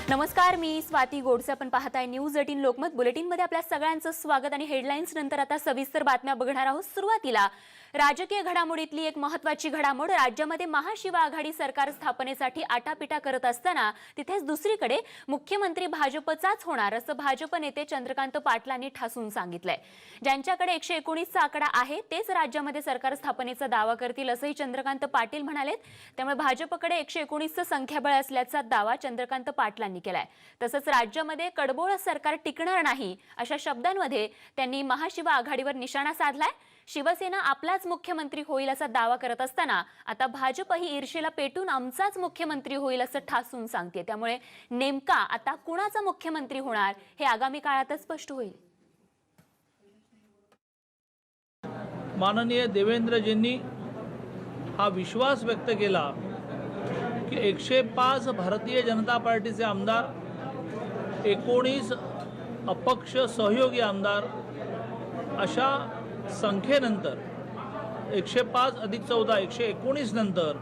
नमस्कार, मी स्वाती गोडसे. आपण पाहताय न्यूज 18 लोकमत बुलेटिन मध्ये आपल्या सगळ्यांचं स्वागत. आणि हेडलाईन्स नंतर आता सविस्तर बातम्या बघणार आहोत. सुरुवातीला राजकीय घडामोडीतली एक महत्त्वाची घडामोड. राज्यामध्ये महाशिवा आघाडी सरकार स्थापनेसाठी आटापिटा करत असताना तिथेच दुसरीकडे मुख्यमंत्री भाजपचाच होणार असं भाजप नेते चंद्रकांत पाटलांनी ठासून सांगितलंय. ज्यांच्याकडे 119 चा आकडा आहे तेच राज्यामध्ये सरकार स्थापनेचा दावा करतील असंही चंद्रकांत पाटील म्हणालेत. त्यामुळे भाजपकडे 119 चं संख्याबळ असल्याचा दावा चंद्रकांत पाटलांनी केलाय. तसंच राज्यामध्ये कडबोळ सरकार टिकणार नाही अशा शब्दांमध्ये त्यांनी महाशिवा आघाडीवर निशाणा साधलाय. शिवसेना आपलाच मुख्यमंत्री होईल असा दावा करत असताना आता भाजपही ईर्षेला पेटून आमचाच मुख्यमंत्री होईल असं ठासून सांगते. त्यामुळे नेमका आता कुणाचा मुख्यमंत्री होणार हे आगामी काळातच स्पष्ट होईल. माननीय देवेंद्रजींनी हा विश्वास व्यक्त केला की 105 भारतीय जनता पार्टीचे आमदार, 19 अपक्ष सहयोगी आमदार अशा संख्येनंतर 105 अधिक 14 119 नंतर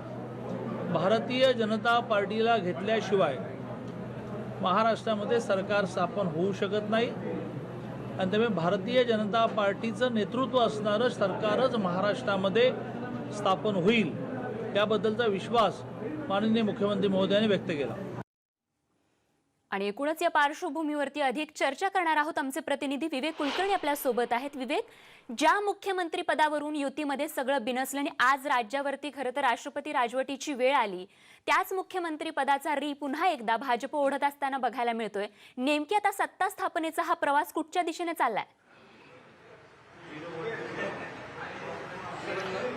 भारतीय जनता पार्टीला घेतल्याशिवाय महाराष्ट्रामध्ये सरकार स्थापन होऊ शकत नाही. आणि त्यामुळे भारतीय जनता पार्टीचं नेतृत्व असणारं सरकारच महाराष्ट्रामध्ये स्थापन होईल याबद्दलचा विश्वास माननीय मुख्यमंत्री महोदयांनी व्यक्त केला. आणि एकूणच या पार्श्वभूमीवरती अधिक चर्चा करणार आहोत. आमचे प्रतिनिधी विवेक कुलकर्णी आपल्या सोबत आहेत. विवेक, ज्या मुख्यमंत्री पदावरून युतीमध्ये सगळं बिनसलं आणि आज राज्यावरती खरं तर राष्ट्रपती राजवटीची वेळ आली, त्याच मुख्यमंत्री पदाचा पुन्हा एकदा भाजप ओढत असताना बघायला मिळतोय. नेमकी आता सत्ता स्थापनेचा हा प्रवास कुठच्या दिशेने चाललाय?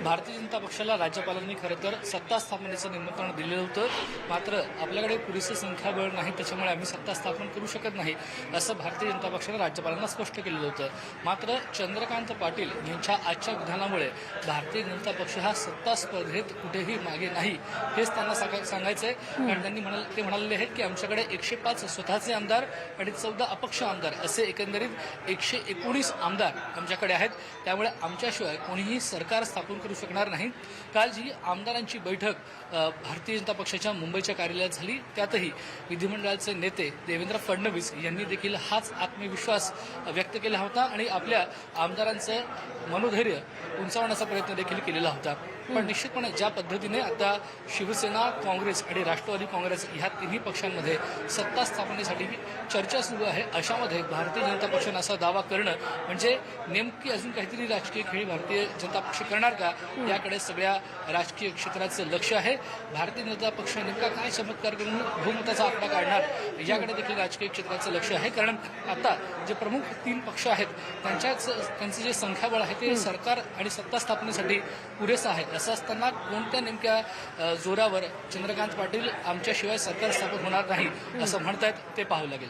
भारतीय जनता पक्षाला राज्यपालांनी खरं तर सत्ता स्थापनेचं निमंत्रण दिलेलं होतं. मात्र आपल्याकडे पुरेसे संख्याबळ नाही, त्याच्यामुळे आम्ही सत्ता स्थापन करू शकत नाही असं भारतीय जनता पक्षानं राज्यपालांना स्पष्ट केलेलं होतं. मात्र चंद्रकांत पाटील यांच्या आजच्या विधानामुळे भारतीय जनता पक्ष हा सत्ता स्पर्धेत कुठेही मागे नाही हेच त्यांना सांगायचं आहे. कारण त्यांनी म्हणालेले आहेत की आमच्याकडे 105 स्वतःचे आमदार आणि 14 अपक्ष आमदार असे एकंदरीत 119 आमदार आमच्याकडे आहेत. त्यामुळे आमच्याशिवाय कोणीही सरकार स्थापन करू शकणार नाही. काल जी आमदारांची बैठक भारतीय जनता पक्षाच्या मुंबईच्या कार्यालयात झाली, त्यातही विधिमंडळाचे नेते देवेंद्र फडणवीस यांनी देखील हाच आत्मविश्वास व्यक्त केला होता आणि आपल्या आमदारांचं मनोधैर्य उंचावण्याचा प्रयत्न देखील केलेला होता. पण निश्चितपणे ज्या पद्धतीने आता शिवसेना, काँग्रेस आणि राष्ट्रवादी काँग्रेस ह्या तिन्ही पक्षांमध्ये सत्ता स्थापनेसाठी चर्चा सुरू आहे, अशामध्ये भारतीय जनता पक्षानं असा दावा करणं म्हणजे नेमकी अजून काहीतरी राजकीय खेळी भारतीय जनता पक्ष करणार का, याकडे सगळ्या राजकीय क्षेत्राचं लक्ष आहे. भारतीय जनता पक्ष नेमका काय चमत्कार करून बहुमताचा आकडा काढणार याकडे देखील राजकीय क्षेत्राचं लक्ष आहे. कारण आता जे प्रमुख 3 पक्ष आहेत त्यांचं जे संख्याबळ आहे ते सरकार आणि सत्ता स्थापनेसाठी पुरेसं आहे. असं असताना कोणत्या नेमक्या जोरावर चंद्रकांत पाटील आमच्याशिवाय सरकार स्थापन होणार नाही असं म्हणतायत ते पाहावं लागेल.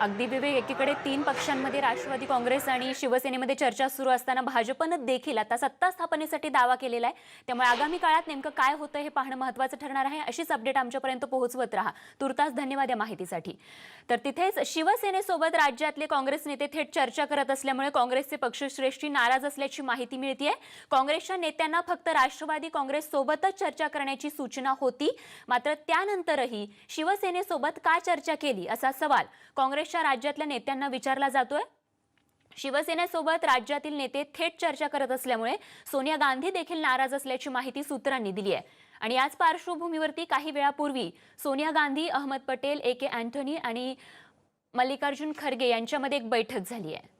अगदी विवेक, एकीकडे 3 पक्षांमध्ये राष्ट्रवादी काँग्रेस आणि शिवसेनेमध्ये चर्चा सुरू असताना भाजपनं देखील आता सत्ता स्थापनेसाठी दावा केलेला आहे. त्यामुळे आगामी काळात नेमकं काय होतं हे पाहणं महत्त्वाचं ठरणार आहे. अशीच अपडेट आमच्यापर्यंत पोहोचवत राहा. तुर्तास धन्यवाद या माहितीसाठी. तर तिथेच शिवसेनेसोबत राज्यातले काँग्रेस नेते थेट चर्चा करत असल्यामुळे काँग्रेसचे पक्षश्रेष्ठी नाराज असल्याची माहिती मिळतेय. काँग्रेसच्या नेत्यांना फक्त राष्ट्रवादी काँग्रेस सोबतच चर्चा करण्याची सूचना होती. मात्र त्यानंतरही शिवसेनेसोबत का चर्चा केली असा सवाल काँग्रेसच्या राज्यातल्या नेत्यांना विचारला जातोय. शिवसेनेसोबत राज्यातील नेते थेट चर्चा करत असल्यामुळे सोनिया गांधी देखील नाराज असल्याची माहिती सूत्रांनी दिली आहे. आणि याच पार्श्वभूमीवरती काही वेळापूर्वी सोनिया गांधी, अहमद पटेल, AK अँथोनी आणि मल्लिकार्जुन खरगे यांच्यामध्ये एक बैठक झाली आहे.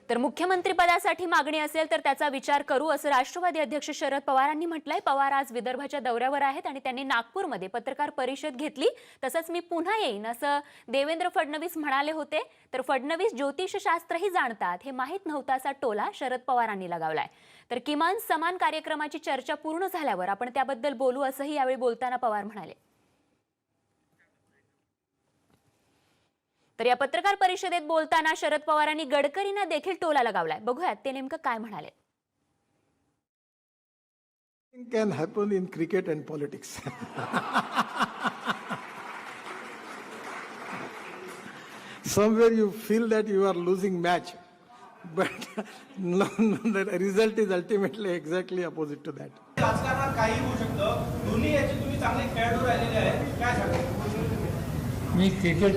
तर मुख्यमंत्री पदासाठी मागणी असेल तर त्याचा विचार करू असं राष्ट्रवादी अध्यक्ष शरद पवारांनी म्हटलंय. पवार आज विदर्भाच्या दौऱ्यावर आहेत आणि त्यांनी नागपूरमध्ये पत्रकार परिषद घेतली. तसंच मी पुन्हा येईन असं देवेंद्र फडणवीस म्हणाले होते. तर फडणवीस ज्योतिषशास्त्रही जाणतात हे माहीत नव्हतं असा टोला शरद पवारांनी लगावलाय. तर किमान समान कार्यक्रमाची चर्चा पूर्ण झाल्यावर आपण त्याबद्दल बोलू असंही यावेळी बोलताना पवार म्हणाले. तर या पत्रकार परिषदेत बोलताना शरद पवारांनी गडकरींना देखील टोला लगावलाय. बघूयात ते नेमकं काय म्हणाले. Can happen in cricket and politics. Somewhere you feel that you are losing match, but no, the result is ultimately exactly opposite to that. राजकारणात काही होऊ शकतं. दोन्ही याचे तुम्ही चांगले खेळाडू राहिलेले आहेत, काय सांगता? मी क्रिकेट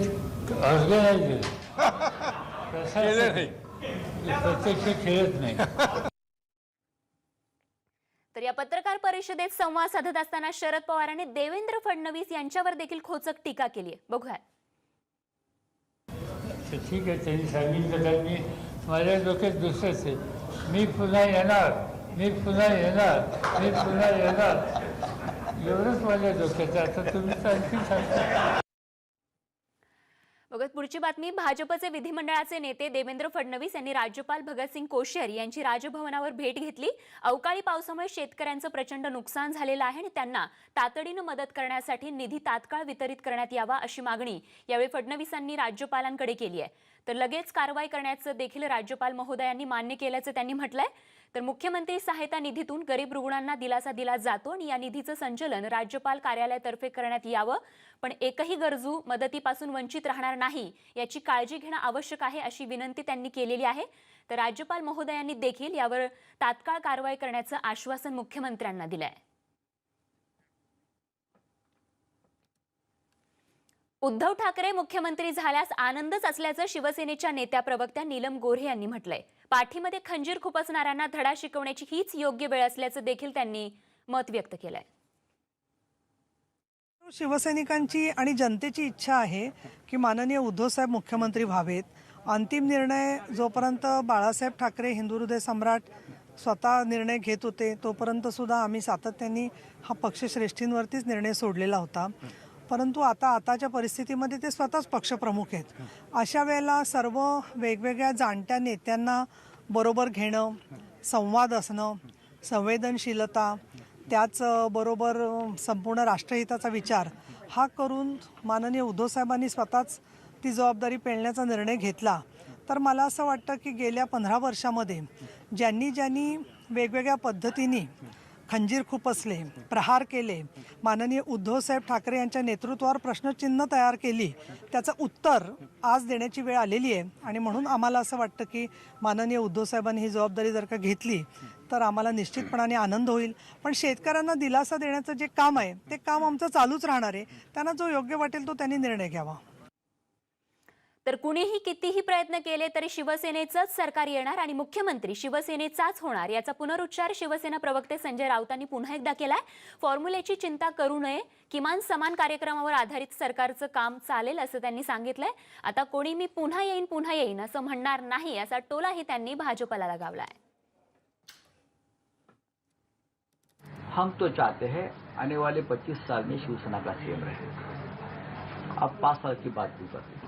ऑर्गनायझर प्रत्यक्ष खेळत नाही. तर या पत्रकार परिषदेत संवाद साधत असताना शरद पवारांनी देवेंद्र फडणवीस यांच्यावर देखील खोचक टीका केली आहे. बघूया. तर ठीक आहे, त्यांनी सांगितलं तर मी माझ्या डोक्यात दुसरंच आहे. मी पुन्हा येणार, मी पुन्हा येणार, मी पुन्हा येणार, एवढंच माझ्या डोक्यात. आता तुम्ही आणखी सांगता. बघत पुढची बातमी. भाजपचे विधिमंडळाचे नेते देवेंद्र फडणवीस यांनी राज्यपाल भगतसिंग कोश्यारी यांची राजभवनावर भेट घेतली. अवकाळी पावसामुळे शेतकऱ्यांचं प्रचंड नुकसान झालेलं आहे आणि त्यांना तातडीनं मदत करण्यासाठी निधी तात्काळ वितरित करण्यात यावा अशी मागणी यावेळी फडणवीसांनी राज्यपालांकडे केली आहे. तर लगेच कारवाई करण्याचं देखील राज्यपाल महोदयांनी मान्य केल्याचं त्यांनी म्हटलंय. तर मुख्यमंत्री सहायता निधीतून गरीब रुग्णांना दिलासा दिला जातो आणि या निधीचं संचलन राज्यपाल कार्यालयातर्फे करण्यात यावं, पण एकही गरजू मदतीपासून वंचित राहणार नाही याची काळजी घेणं आवश्यक आहे अशी विनंती त्यांनी केलेली आहे. तर राज्यपाल महोदयांनी देखील यावर तात्काळ कारवाई करण्याचं आश्वासन मुख्यमंत्र्यांना दिलंय. उद्धव ठाकरे मुख्यमंत्री झाल्यास आनंदच असल्याचं शिवसेनेच्या नेत्या प्रवक्त्या नीलम गोऱ्हे यांनी म्हटलंय. पाठीमध्ये खंजीर खुपसणाऱ्यांना धडा शिकवण्याची हीच योग्य वेळ असल्याचं देखील त्यांनी मत व्यक्त केलंय. शिवसैनिकांची आणि जनतेची इच्छा आहे की माननीय उद्धवसाहेब मुख्यमंत्री व्हावेत. अंतिम निर्णय जोपर्यंत बाळासाहेब ठाकरे हिंदुहृदय सम्राट स्वतः निर्णय घेत होते तोपर्यंत सुद्धा आम्ही सातत्याने हा पक्षश्रेष्ठींवरतीच निर्णय सोडलेला होता. परंतु आताच्या परिस्थितीमध्ये ते स्वतःच पक्षप्रमुख आहेत. अशा वेळेला सर्व वेगवेगळ्या जाणत्या नेत्यांना बरोबर घेणं, संवाद असणं, संवेदनशीलता, त्याचबरोबर संपूर्ण राष्ट्रहिताचा विचार हा करून माननीय उद्धवसाहेबांनी स्वतःच ती जबाबदारी पेलण्याचा निर्णय घेतला. तर मला असं वाटतं की गेल्या 15 वर्षामध्ये ज्यांनी वेगवेगळ्या पद्धतीने खंजीर खुपसले, प्रहार केले, माननीय उद्धवसाहेब ठाकरे यांच्या नेतृत्वावर प्रश्नचिन्ह तयार केली, त्याचं उत्तर आज देण्याची वेळ आलेली आहे. आणि म्हणून आम्हाला असं वाटतं की माननीय उद्धवसाहेबांनी ही जबाबदारी जर का घेतली तर आम्हाला निश्चितपणाने आनंद होईल. पण शेतकऱ्यांना दिलासा देण्याचं जे काम आहे ते काम आमचं चालूच राहणार आहे. त्यांना जो योग्य वाटेल तो त्यांनी निर्णय घ्यावा. तर कुणीही कितीही प्रयत्न केले तरी शिवसेनेचंच सरकार येणार आणि मुख्यमंत्री शिवसेनेचाच होणार याचा पुनरुच्चार शिवसेना प्रवक्ते संजय राऊतांनी पुन्हा एकदा केलाय. फॉर्म्युलेची चिंता करू नये, किमान समान कार्यक्रमावर आधारित सरकारचं काम चालेल असं त्यांनी सांगितलंय. आता कोणी मी पुन्हा येईन असं म्हणणार नाही असा टोलाही त्यांनी भाजपला लगावलाय. हम तो चाहते हैं आने वाले 25 साल में शिवसेना का सीएम रहे. अब 5 साल की बात भी करते हैं,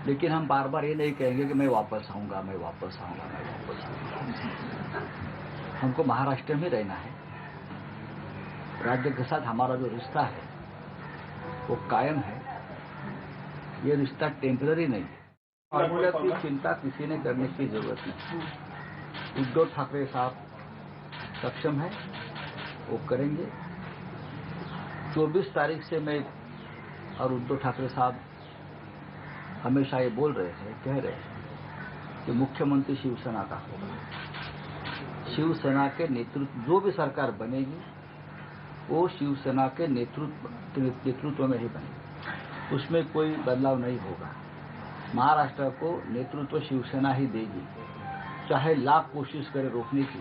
लेकिन हम बार बार ये नहीं कहेंगे कि मैं वापस आऊँगा, मैं वापस आऊँगा, मैं वापस आऊँगा. हमको महाराष्ट्र में रहना है. राज्य के साथ हमारा जो रिश्ता है वो कायम है. ये रिश्ता टेम्पररी नहीं है. फॉर्मूला की चिंता किसी ने करने की जरूरत नहीं. उद्धव ठाकरे साहब सक्षम है, वो करेंगे. 24 तारीख से मैं और उद्धव ठाकरे साहब हमेशा ये बोल रहे हैं, कह रहे हैं कि मुख्यमंत्री शिवसेना का होगा. शिवसेना के नेतृत्व जो भी सरकार बनेगी वो शिवसेना के नेतृत्व में ही बनेगी. उसमें कोई बदलाव नहीं होगा. महाराष्ट्र को नेतृत्व शिवसेना ही देगी. चाहे लाख कोशिश करे रोकने की,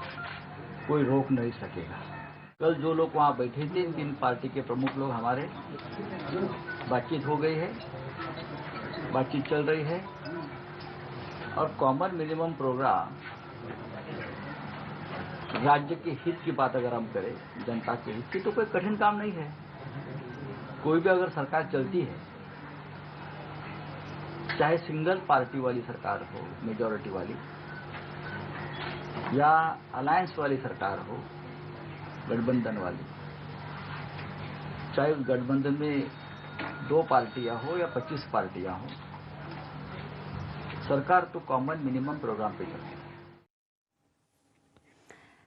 कोई रोक नहीं सकेगा. कल जो लोग वहाँ बैठे थे, 3 पार्टी के प्रमुख लोग हमारे, बातचीत हो गई है, बातचीत चल रही है. और कॉमन मिनिमम प्रोग्राम राज्य के हित की बात अगर हम करें, जनता के हित की, तो कोई कठिन काम नहीं है. कोई भी अगर सरकार चलती है, चाहे सिंगल पार्टी वाली सरकार हो, मेजॉरिटी वाली, या अलायंस वाली सरकार हो, गठबंधन वाली, चाहे उस गठबंधन में 2 पार्टियां हो या 25 पार्टियां हो, सरकार तो कॉमन मिनिमम प्रोग्राम पे चलती है.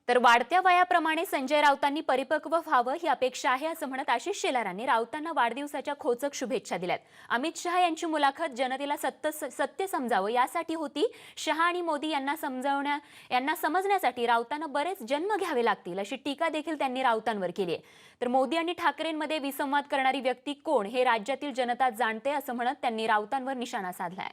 तर वाढत्या वयाप्रमाणे संजय राऊतांनी परिपक्व व्हावं ही अपेक्षा आहे असं म्हणत आशिष शेलारांनी राऊतांना वाढदिवसाच्या खोचक शुभेच्छा दिल्यात. अमित शहा यांची मुलाखत जनतेला सत्य समजावं यासाठी होती. शहा आणि मोदी यांना समजण्यासाठी राऊतांना बरेच जन्म घ्यावे लागतील अशी टीका देखील त्यांनी राऊतांवर केली आहे. तर मोदी आणि ठाकरेंमध्ये विसंवाद करणारी व्यक्ती कोण हे राज्यातील जनता जाणते असं म्हणत त्यांनी राऊतांवर निशाणा साधलाय.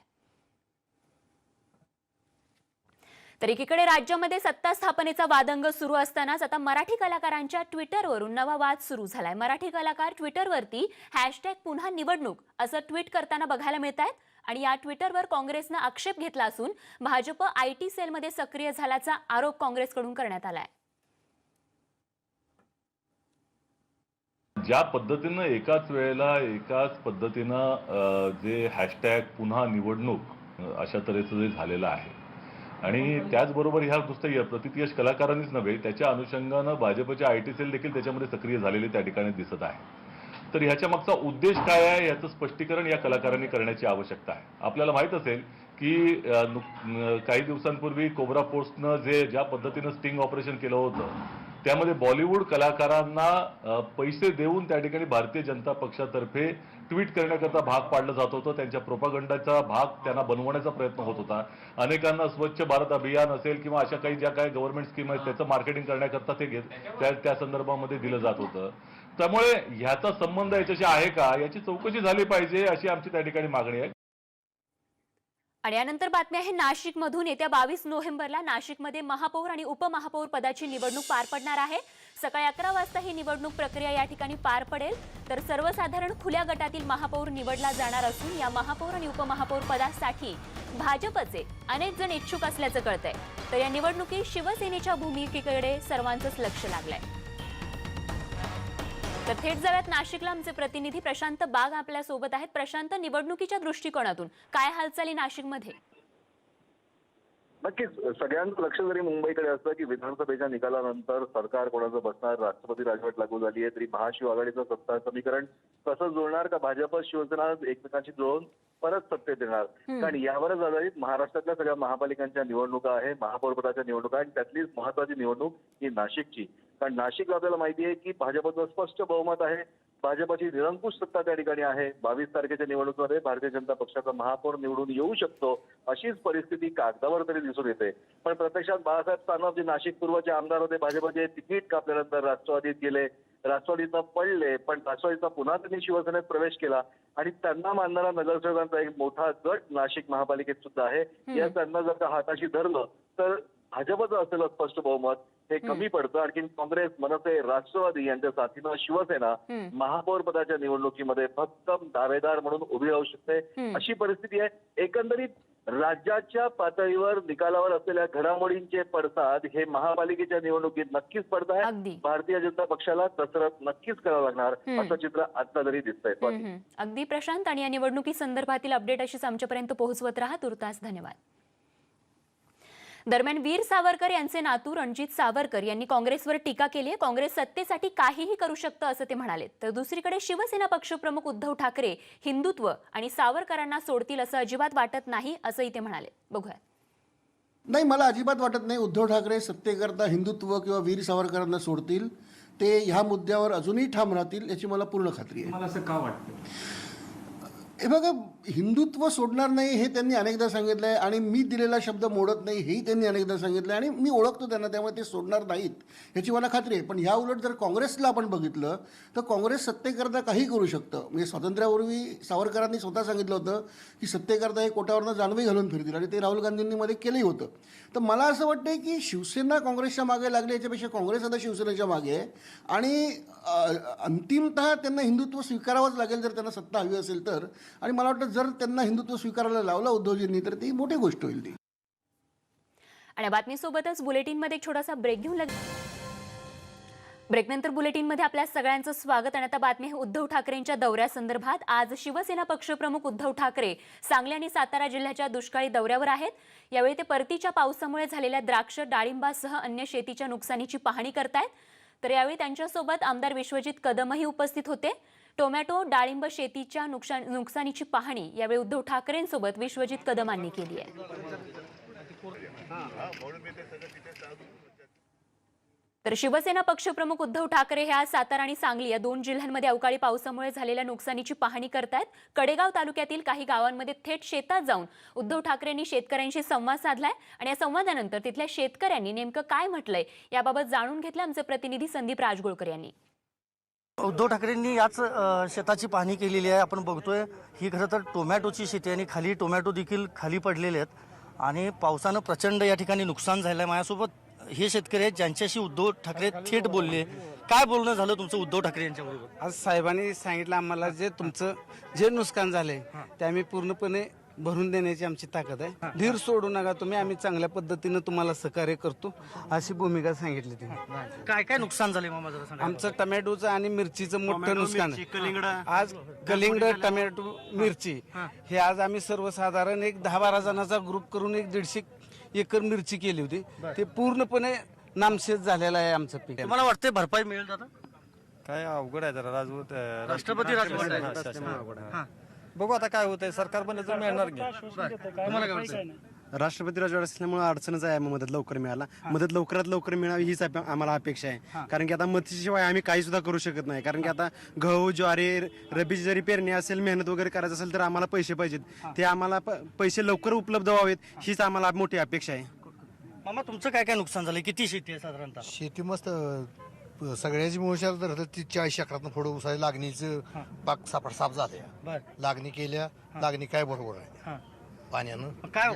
तर एकीकडे राज्यामध्ये सत्ता स्थापनेचा वादंग सुरू असतानाच आता मराठी कलाकारांच्या ट्विटरवरून नवा वाद सुरू झालाय. मराठी कलाकार ट्विटरवरती #पुन्हा निवडणूक असं ट्विट करताना बघायला मिळत आहेत आणि या ट्विटरवर काँग्रेसनं आक्षेप घेतला असून भाजप IT सेलमध्ये सक्रिय झाल्याचा आरोप काँग्रेसकडून करण्यात आलाय. ज्या पद्धतीनं एकाच वेळेला एकाच पद्धतीनं जे #पुन्हा निवडणूक अशा तऱ्हेचं जे झालेलं आहे आणि त्याचबरोबर ह्या नुसतं प्रतियश कलाकारांनीच नव्हे त्याच्या अनुषंगानं भाजपच्या IT सेल देखील त्याच्यामध्ये सक्रिय झालेले त्या ठिकाणी दिसत आहे. तर ह्याच्या मागचा उद्देश काय आहे याचं स्पष्टीकरण या कलाकारांनी करण्याची आवश्यकता आहे. आपल्याला माहित असेल की काही दिवसांपूर्वी कोब्रा पोस्टनं ज्या पद्धतीनं स्टिंग ऑपरेशन केलं होतं त्यामध्ये बॉलिवूड कलाकारांना पैसे देऊन त्या ठिकाणी भारतीय जनता पक्षातर्फे ट्विट करण्याकरता भाग पाडलं जात होतं. त्यांच्या प्रोपागंडाचा भाग त्यांना बनवण्याचा प्रयत्न होत होता. अनेकांना स्वच्छ भारत अभियान असेल किंवा अशा काही ज्या काही गव्हर्नमेंट स्कीम आहेत त्याचं मार्केटिंग करण्याकरता त्या संदर्भामध्ये दिलं जात होतं. त्यामुळे ह्याचा संबंध याच्याशी आहे का याची चौकशी झाली पाहिजे अशी आमची त्या ठिकाणी मागणी आहे. आणि यानंतर बातमी आहे नाशिकमधून. येत्या 22 नोव्हेंबरला नाशिकमध्ये महापौर आणि उपमहापौर पदाची निवडणूक पार पडणार आहे. सकाळी 11 वाजता ही निवडणूक प्रक्रिया या ठिकाणी पार पडेल. तर सर्वसाधारण खुल्या गटातील महापौर निवडला जाणार असून या महापौर आणि उपमहापौर पदासाठी भाजपचे अनेक जण इच्छुक असल्याचं कळतंय. तर या निवडणुकीत शिवसेनेच्या भूमिकेकडे सर्वांचंच लक्ष लागलंय. तर थेट जाऊयात नाशिकला. आमचे प्रतिनिधी प्रशांत बाग आपल्या सोबत आहेत. प्रशांत, निवडणुकीच्या दृष्टिकोनातून काय हालचाली नाशिकमध्ये? नक्कीच सगळ्यांचं लक्ष जरी मुंबईकडे असतं की विधानसभेच्या निकालानंतर सरकार कोणाचं बसणार, राष्ट्रपती राजवट लागू झाली आहे तरी महाशिवआघाडीचं सत्ता समीकरण कसं जुळणार का भाजप शिवसेना एकमेकांशी जुळून परत सत्तेत येणार. कारण यावरच आधारित महाराष्ट्रातल्या सगळ्या महापालिकांच्या निवडणुका आहे, महापौर पदाच्या निवडणुका आणि त्यातलीच महत्वाची निवडणूक ही नाशिकची. कारण नाशिकला आपल्याला माहिती आहे की भाजपचं स्पष्ट बहुमत आहे, भाजपची निरंकुश सत्ता त्या ठिकाणी आहे. 22 तारखेच्या निवडणुकीमध्ये भारतीय जनता पक्षाचा महापौर निवडून येऊ शकतो अशीच परिस्थिती कागदावर तरी दिसून येते. पण प्रत्यक्षात बाळासाहेब सानप जे नाशिक पूर्वचे आमदार होते, भाजपचे तिकीट कापल्यानंतर राष्ट्रवादीत गेले, राष्ट्रवादीतनं पडले, पण राष्ट्रवादीचा पुन्हा त्यांनी शिवसेनेत प्रवेश केला आणि त्यांना मानणारा नगरसेवकांचा एक मोठा गट नाशिक महापालिकेत सुद्धा आहे. या त्यांना जर का हाताशी धरलं तर भाजपचं असलेलं स्पष्ट बहुमत हे कमी पडतं. आणखी काँग्रेस, मनसे, राष्ट्रवादी यांच्या साथीनं शिवसेना महापौर पदाच्या निवडणुकीमध्ये भक्कम दावेदार म्हणून उभी राहू शकते अशी परिस्थिती आहे. एकंदरीत राज्याच्या पातळीवर निकालावर असलेल्या घडामोडींचे पडसाद हे महापालिकेच्या निवडणुकीत नक्कीच पडत आहे. भारतीय जनता पक्षाला कसरत नक्कीच करावं लागणार असं चित्र आता तरी दिसतंय. अगदी प्रशांत, आणि या निवडणुकी संदर्भातील अपडेट अशीच आमच्यापर्यंत पोहोचवत राहा. तुर्तास धन्यवाद. दरम्यान वीर सावरकर यांचे नातू रणजित सावरकर यांनी काँग्रेसवर टीका केली आहे. काँग्रेस सत्तेसाठी काहीही करू शकतं असं ते म्हणाले. तर दुसरीकडे शिवसेना पक्षप्रमुख उद्धव ठाकरे हिंदुत्व आणि सावरकरांना सोडतील असं अजिबात वाटत नाही असंही ते म्हणाले. बघूया. नाही, मला अजिबात वाटत नाही उद्धव ठाकरे सत्तेकरता हिंदुत्व किंवा वीर सावरकरांना सोडतील. ते ह्या मुद्द्यावर अजूनही ठाम राहतील याची मला पूर्ण खात्री आहे. मला असं का वाटतं? हे बघा, हिंदुत्व सोडणार नाही हे त्यांनी अनेकदा सांगितलं आहे आणि मी दिलेला शब्द मोडत नाही हेही त्यांनी अनेकदा सांगितलं आहे आणि मी ओळखतो त्यांना, त्यामुळे ते सोडणार नाहीत ह्याची मला खात्री आहे. पण ह्या उलट जर काँग्रेसला आपण बघितलं तर काँग्रेस सत्तेकरता काही करू शकतं. म्हणजे स्वातंत्र्यापूर्वी सावरकरांनी स्वतः सांगितलं होतं की सत्तेकरता हे कोटावरनं जानवे घालून फिरतील आणि ते राहुल गांधींनी मध्ये केलंही होतं. तर मला असं वाटतं की शिवसेना काँग्रेसच्या मागे लागली याच्यापेक्षा काँग्रेस आता शिवसेनेच्या मागे आहे आणि अंतिमतः त्यांना हिंदुत्व स्वीकारावंच लागेल जर त्यांना सत्ता हवी असेल तर. आणि मला वाटतं जर त्यांना हिंदुत्व स्वीकारायला लावलं उद्धवजींनी तर ती मोठी गोष्ट होईल ती. आणि बातमीसोबतच बुलेटिनमध्ये एक छोटासा ब्रेक घेऊन ब्रेकनंतर बुलेटिनमध्ये आपल्या सगळ्यांचं स्वागत. आणि आता बातमी आहे उद्धव ठाकरेंच्या दौऱ्यासंदर्भात. आज शिवसेना पक्षप्रमुख उद्धव ठाकरे सांगली आणि सातारा जिल्ह्याच्या दुष्काळी दौऱ्यावर आहेत. यावेळी ते परतीच्या पावसामुळे झालेल्या द्राक्ष, डाळिंबासह अन्य शेतीच्या नुकसानीची पाहणी करतायत. तर यावेळी त्यांच्यासोबत आमदार विश्वजित कदमही उपस्थित होते. टोमॅटो, डाळिंब शेतीच्या नुकसानीची पाहणी यावेळी उद्धव ठाकरेंसोबत विश्वजित कदमांनी केली आहे. तर शिवसेना पक्षप्रमुख उद्धव ठाकरे हे आज सातारा आणि सांगली या 2 जिल्ह्यांमध्ये अवकाळी पावसामुळे झालेल्या नुकसानीची पाहणी करतायत. कडेगाव तालुक्यातील काही गावांमध्ये थेट शेतात जाऊन उद्धव ठाकरेंनी शेतकऱ्यांशी संवाद साधलाय आणि या संवादानंतर तिथल्या शेतकऱ्यांनी नेमकं काय म्हटलंय याबाबत जाणून घेतलं आमचे प्रतिनिधी संदीप राजगोळकर यांनी. उद्धव ठाकरेंनी याच शेताची पाहणी केलेली आहे. आपण बघतोय ही खरं तर टोमॅटोची शेती आणि खाली टोमॅटो देखील खाली पडलेले आहेत आणि पावसानं प्रचंड या ठिकाणी नुकसान झालं आहे. माझ्यासोबत हे शेतकरी आहेत ज्यांच्याशी उद्धव ठाकरे थेट बोलले. काय बोलणं झालं तुमचं उद्धव ठाकरे यांच्याबरोबर? आज साहेबांनी सांगितलं आम्हाला जे तुमचं जे नुकसान झालंय ते आम्ही पूर्णपणे भरून देण्याची आमची ताकद आहे. धीर सोडू नका तुम्ही, आम्ही चांगल्या पद्धतीनं तुम्हाला सहकार्य करतो अशी भूमिका सांगितली त्यांनी. काय काय नुकसान झाले मामा जरा सांगा. आमचं टमॅटोचं आणि मिरचीचं मोठं नुकसान आहे. आज कलिंगड, टमॅटो, मिरची हे आज आम्ही सर्वसाधारण एक 10-12 जणांचा ग्रुप करून एक 150 एकर मिरची केली होती. ते पूर्णपणे नामशेष झालेलं आहे आमचं पीक. मला वाटतंय भरपाई मिळेल दादा? काय अवघड आहे जरा राष्ट्रपती राजवट बघू आता काय होतंय. सरकार बनलं तर मिळणार की. तुम्हाला काय वाटतंय? राष्ट्रपती राजवट असल्यामुळे अडचणच आहे. मदत लवकर मिळाला, मदत लवकरात लवकर मिळावी हीच आम्हाला अपेक्षा आहे. कारण की आता मदतीशिवाय आम्ही काही सुद्धा करू शकत नाही. कारण की आता गहू, ज्वारी, रबीची जरी पेरणी असेल, मेहनत वगैरे करायचं असेल तर आम्हाला पैसे पाहिजेत. ते आम्हाला पैसे लवकर उपलब्ध व्हावेत हीच आम्हाला मोठी अपेक्षा आहे. मामा तुमचं काय काय नुकसान झालं? किती शेती आहे साधारणतः? शेती मस्त सगळ्याची मोशाल तर 30-40 एकरातनं पुढे उसाची लागणीचं पाक साफ झाले. लागणी केल्या, लागणी काय बरोबर आहे पाण्यानं.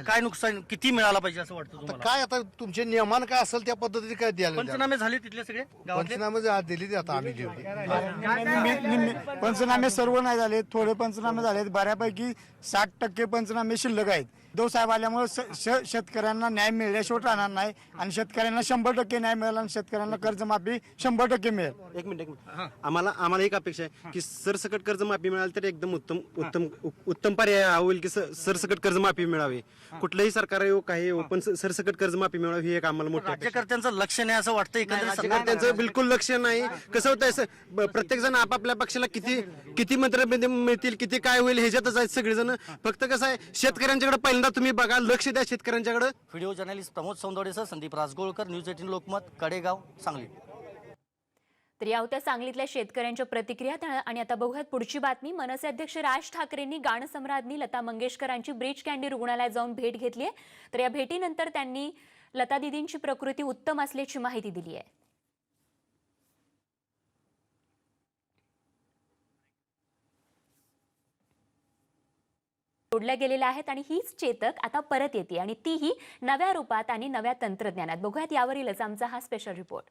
काय नुकसान किती मिळाला पाहिजे असं वाटतं तुम्हाला? काय आता तुमच्या नियमान काय असेल त्या पद्धतीने काय द्यायला पंचनामे झाले तिथले सगळे गावातले? पंचनामे दिली आता आम्ही पंचनामे सर्व नाही झाले, थोडे पंचनामे झाले. बऱ्यापैकी 60% पंचनामे शिल्लक आहेत. उद्धव साहेब आल्यामुळे शेतकऱ्यांना न्याय मिळल्याशिवाय राहणार नाही आणि शेतकऱ्यांना 100% न्याय मिळेल आणि शेतकऱ्यांना कर्जमाफी 100% मिळेल. एक मिनिट आम्हाला एक अपेक्षा आहे की सरसकट कर्जमाफी मिळाली तर एकदम उत्तम पर्याय होईल की सरसकट कर्जमाफी मिळावी. कुठलंही सरकार येऊ काही येऊ पण सरसकट कर्जमाफी मिळावी ही एक आम्हाला मोठी राज्यकर्त्यांचं लक्ष नाही असं वाटतं एकंदरीत. त्यांचं बिलकुल लक्ष नाही. कसं होतंय प्रत्येक जण आपापल्या पक्षाला किती मंत्र मिळतील, किती काय होईल ह्याच्यातच आहेत सगळेजण. फक्त कसं आहे शेतकऱ्यांच्याकडे पहिल्यांदा तुम्ही बघा, लक्ष द्या शेतकऱ्यांच्याकडे. व्हिडिओ जर्नलिस्ट प्रमोद सौंदडेसह संदीप राजगोळकर, न्यूज 18 लोकमत, कडेगाव, सांगली. तर या होत्या सांगलीतल्या शेतकऱ्यांच्या प्रतिक्रिया. आणि आता बघूयात पुढची बातमी. मनसे अध्यक्ष राज ठाकरेंनी गानसम्राज्ञी लता मंगेशकरांची ब्रीच कँडी रुग्णालयात जाऊन भेट घेतली आहे. तर या भेटीनंतर त्यांनी लता दिदींची प्रकृती उत्तम असल्याची माहिती दिली आहे. जोडल्या गेलेल्या आहेत आणि हीच चेतक आता परत येते आणि तीही नव्या रूपात आणि नव्या तंत्रज्ञानात. बघूयात यावरीलच आमचा हा स्पेशल रिपोर्ट.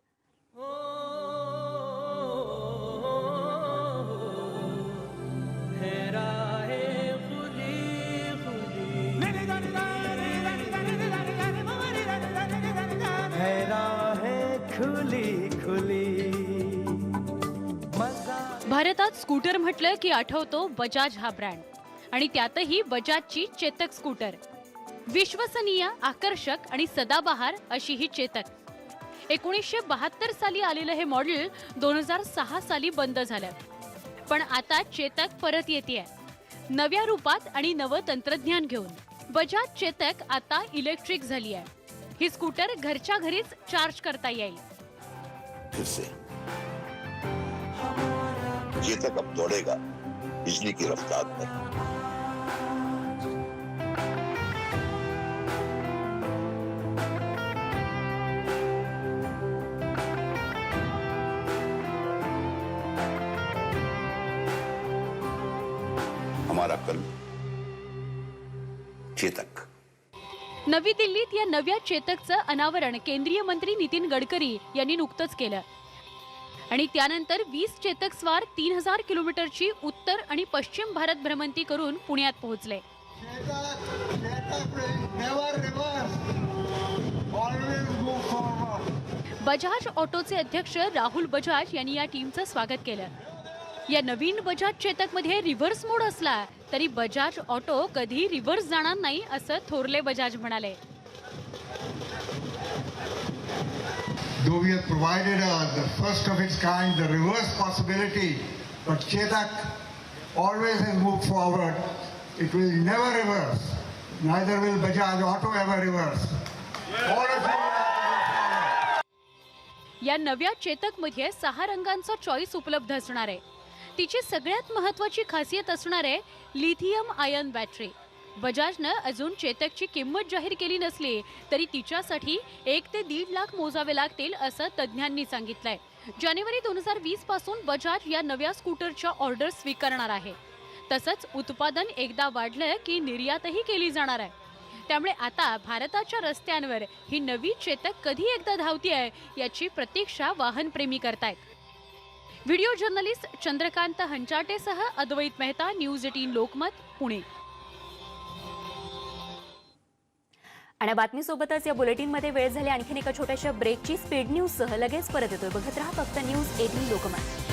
भारतात स्कूटर म्हटलं की आठवतो बजाज हा ब्रँड आणि त्यातही बजाजची चेतक स्कूटर. विश्वसनीय, आकर्षक आणि सदाबहार अशी ही चेतक. 1972 साली आलेलं हे मॉडेल 2006 साली बंद झालं. पण आता चेतक परत येतेय नव्या रूपात आणि नवं तंत्रज्ञान घेऊन. बजाज चेतक आता इलेक्ट्रिक झाली आहे. ही स्कूटर घरच्या घरीच चार्ज करता येईल. चेतक अब दौड़ेगा बिजली की रफ्तार पर. हमारा कल चेतक. नवी दिल्लीत या नव्या चेतकचं अनावरण केंद्रीय मंत्री नितीन गडकरी यांनी नुकतंच केलं आणि त्यानंतर 20 चेतक स्वार 3000 किलोमीटरची उत्तर आणि पश्चिम भारत भ्रमंती करून पुण्यात पोहोचले. बजाज ऑटोचे अध्यक्ष राहुल बजाज यांनी या टीमचं स्वागत केलं. या नवीन बजाज चेतक मध्ये रिव्हर्स मोड असला तरी बजाज ऑटो कधी रिव्हर्स जाणार नाही असं थोरले बजाज म्हणाले. Though we have provided the first of its kind, the reverse possibility, but Chetak always has moved forward. It will never reverse. Neither will Bajaj Auto ever reverse. All of you will have to go forward. या नव्या चेतकमध्ये 6 रंगांचा choice उपलब्ध असणार आहे. तिची सगळ्यात महत्त्वाची खासियत असणार आहे लिथियम आयन बॅटरी. बजाजनं अजून चेतकची किंमत जाहीर केली नसली तरी तिच्यासाठी 1 ते 1.5 लाख मोजावे लागतील असं तज्ज्ञांनी सांगितलंय. जानेवारी 2020 पासून बजाज या नव्या स्कूटरच्या ऑर्डर स्वीकारणार आहे. तसंच उत्पादन एकदा वाढलं की निर्यातही केली जाणार आहे. त्यामुळे आता भारताच्या रस्त्यांवर ही नवी चेतक कधी एकदा धावतीये याची प्रतीक्षा वाहनप्रेमी करतायत. व्हिडिओ जर्नलिस्ट चंद्रकांत हंचाटेसह अद्वैत मेहता, न्यूज 18 लोकमत, पुणे. आणि बातमीसोबतच या बुलेटिनमध्ये वेळ झाली आणखीन एका छोट्याशा ब्रेकची. स्पीड न्यूजसह लगेच परत येतोय. बघत रहा फक्त न्यूज 18 लोकमत.